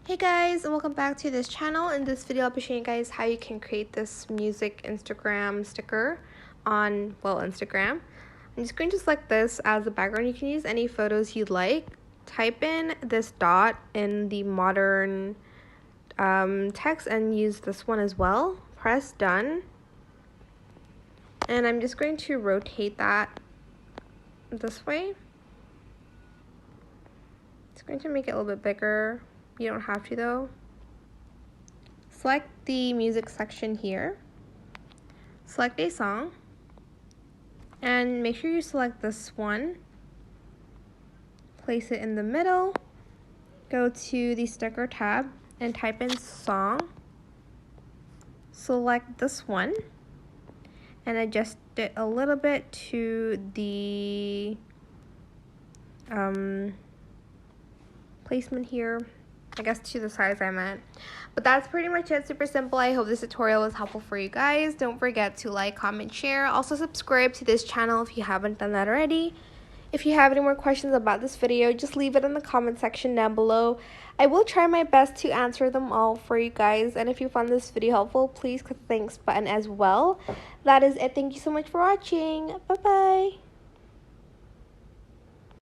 Hey guys, and welcome back to this channel. In this video I'll be showing you guys how you can create this music Instagram sticker on Instagram. I'm just going to select this as the background. You can use any photos you'd like. Type in this dot in the modern text and use this one as well. Press done, and I'm just going to rotate that this way. It's going to make it a little bit bigger. You don't have to though. Select the music section here. Select a song. And make sure you select this one. Place it in the middle. Go to the sticker tab and type in song. Select this one. And adjust it a little bit to the placement here. I guess to the size I meant. But that's pretty much it. Super simple. I hope this tutorial was helpful for you guys. Don't forget to like, comment, share. Also subscribe to this channel if you haven't done that already. If you have any more questions about this video, just leave it in the comment section down below. I will try my best to answer them all for you guys. And if you found this video helpful, please click the thanks button as well. That is it. Thank you so much for watching. Bye bye.